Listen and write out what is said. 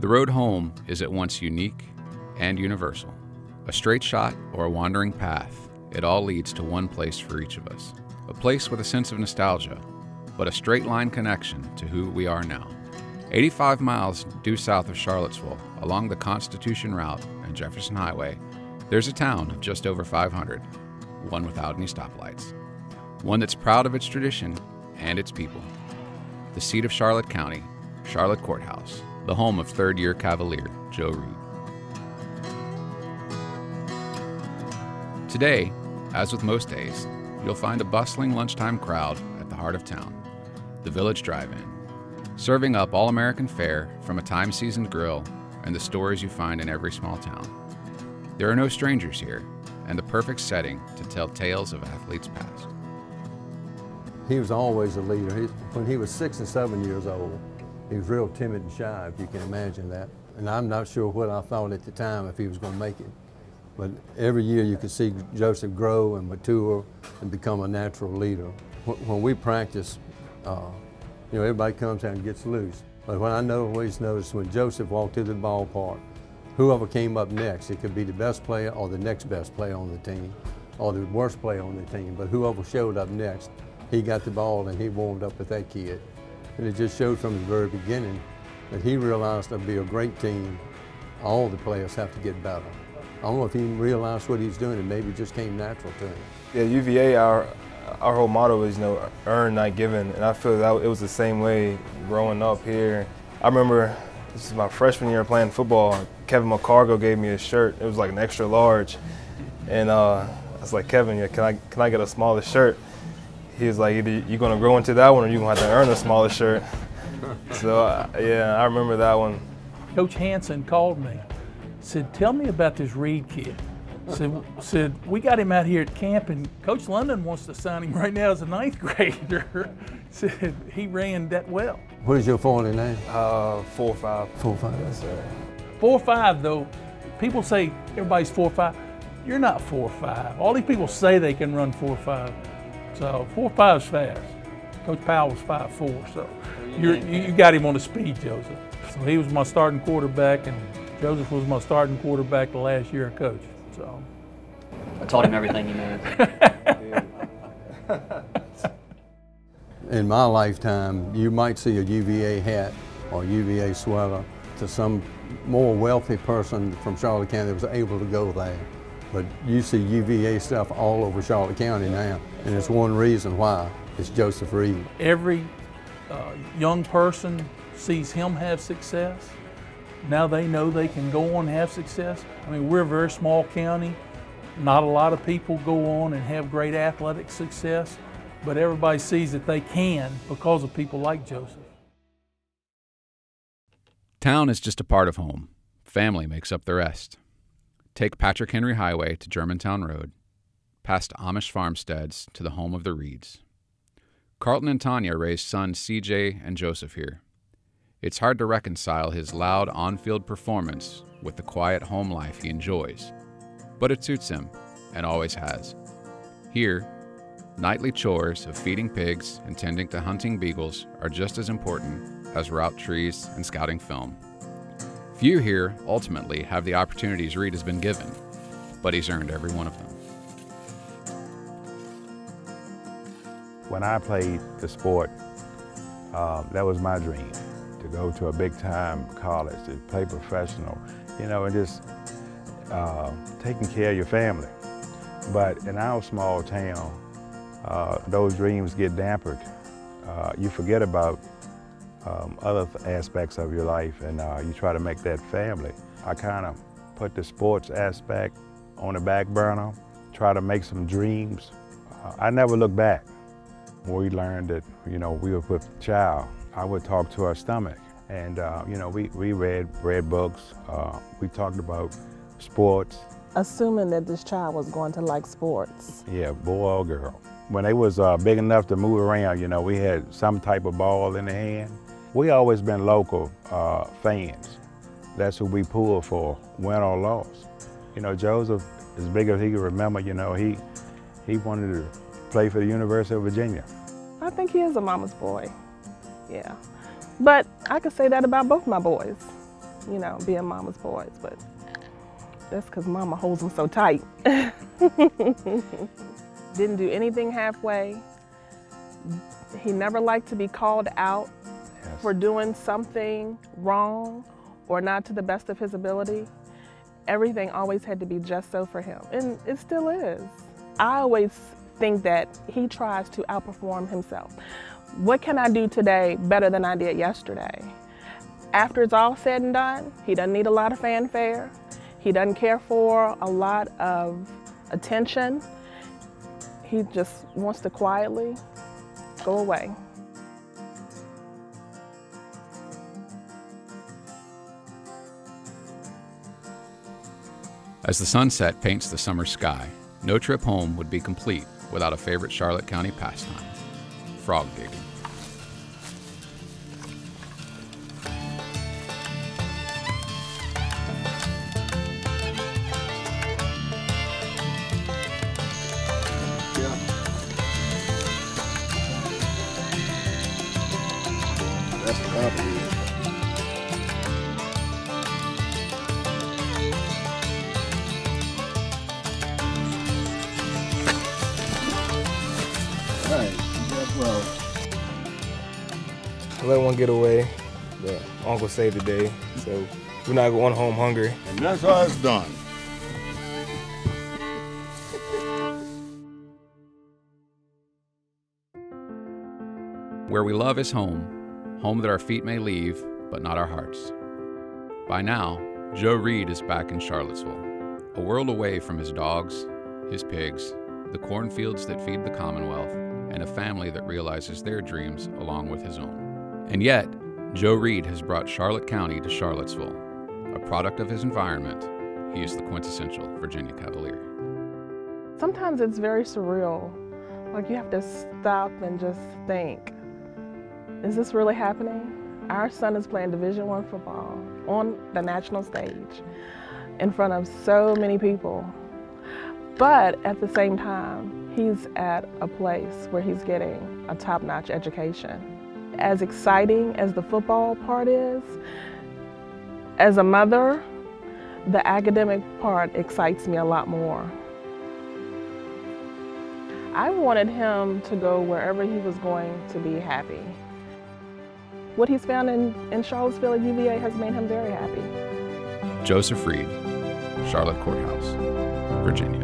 The road home is at once unique and universal. A straight shot or a wandering path, it all leads to one place for each of us. A place with a sense of nostalgia, but a straight line connection to who we are now. 85 miles due south of Charlottesville, along the Constitution route and Jefferson Highway, there's a town of just over 500, one without any stoplights. One that's proud of its tradition and its people. The seat of Charlotte County, Charlotte Courthouse, the home of third-year Cavalier Joe Reed. Today, as with most days, you'll find a bustling lunchtime crowd at the heart of town, the Village Drive-In, serving up all-American fare from a time-seasoned grill and the stories you find in every small town. There are no strangers here, and the perfect setting to tell tales of athletes past. He was always a leader. When he was 6 and 7 years old, he was real timid and shy, if you can imagine that. And I'm not sure what I thought at the time if he was going to make it. But every year you could see Joseph grow and mature and become a natural leader. When we practice, everybody comes out and gets loose. But what I always noticed when Joseph walked to the ballpark, whoever came up next, it could be the best player or the next best player on the team, or the worst player on the team, but whoever showed up next, he got the ball and he warmed up with that kid. And it just showed from the very beginning that he realized to be a great team, all the players have to get better. I don't know if he realized what he's doing, and maybe it just came natural to him. Yeah, UVA, our whole motto is, earn, not given. And I feel that it was the same way growing up here. I remember, this is my freshman year playing football, Kevin McCargo gave me a shirt. It was like an extra large. And I was like, Kevin, yeah, can I get a smaller shirt? He was like, either you're gonna grow into that one or you're gonna have to earn a smaller shirt. So yeah, I remember that one. Coach Hansen called me, said, tell me about this Reed kid. Said, we got him out here at camp and Coach London wants to sign him right now as a 9th grader. Said, he ran that well. What is your 40 name? 4'5". 4'5". Yes, sir. 4'5" though, people say everybody's 4'5". You're not 4'5". All these people say they can run 4'5". So 4'5" is fast. Coach Powell was 5'4", so you got him on the speed, Joseph. So he was my starting quarterback, and Joseph was my starting quarterback the last year I coached. So I taught him everything he knows. In my lifetime, you might see a UVA hat or UVA sweater to some more wealthy person from Charlotte County that was able to go there. But you see UVA stuff all over Charlotte County now, and it's one reason why. It's Joseph Reed. Every young person sees him have success. Now they know they can go on and have success. I mean, we're a very small county. Not a lot of people go on and have great athletic success, but everybody sees that they can because of people like Joseph. Town is just a part of home. Family makes up the rest. Take Patrick Henry Highway to Germantown Road, past Amish farmsteads to the home of the Reeds. Carlton and Tanya raised sons CJ and Joseph here. It's hard to reconcile his loud on-field performance with the quiet home life he enjoys, but it suits him and always has. Here, nightly chores of feeding pigs and tending to hunting beagles are just as important as route trees and scouting film. Few here ultimately have the opportunities Reed has been given, but he's earned every one of them. When I played the sport, that was my dream, to go to a big-time college, to play professional, and just taking care of your family. But in our small town, those dreams get dampened. You forget about other aspects of your life, and you try to make that family. I kind of put the sports aspect on the back burner, try to make some dreams. I never look back. When we learned that, we were with a child, I would talk to our stomach. And, we read books, we talked about sports. Assuming that this child was going to like sports. Yeah, boy or girl. When they was big enough to move around, we had some type of ball in the hand. We always been local fans. That's who we pulled for, win or loss. Joseph, as big as he can remember, he wanted to play for the University of Virginia. I think he is a mama's boy, yeah. But I could say that about both my boys. you know, being mama's boys, but that's because mama holds them so tight. Didn't do anything halfway. He never liked to be called out for doing something wrong or not to the best of his ability. Everything always had to be just so for him, and it still is. I always think that he tries to outperform himself. What can I do today better than I did yesterday? After it's all said and done, he doesn't need a lot of fanfare. He doesn't care for a lot of attention. He just wants to quietly go away. As the sunset paints the summer sky, no trip home would be complete without a favorite Charlotte County pastime: frog gigging. That's the compliment. Well, I let one get away, but Uncle saved the day, so we're not going home hungry. and that's how it's done. Where we love is home, home that our feet may leave, but not our hearts. By now, Joe Reed is back in Charlottesville, a world away from his dogs, his pigs, the cornfields that feed the Commonwealth, and a family that realizes their dreams along with his own. And yet, Joe Reed has brought Charlotte County to Charlottesville. A product of his environment, he is the quintessential Virginia Cavalier. Sometimes it's very surreal. Like, you have to stop and just think, is this really happening? Our son is playing Division I football on the national stage in front of so many people. But at the same time, he's at a place where he's getting a top-notch education. As exciting as the football part is, as a mother, the academic part excites me a lot more. I wanted him to go wherever he was going to be happy. What he's found in Charlottesville at UVA has made him very happy. Joseph Reed, Charlotte Courthouse, Virginia.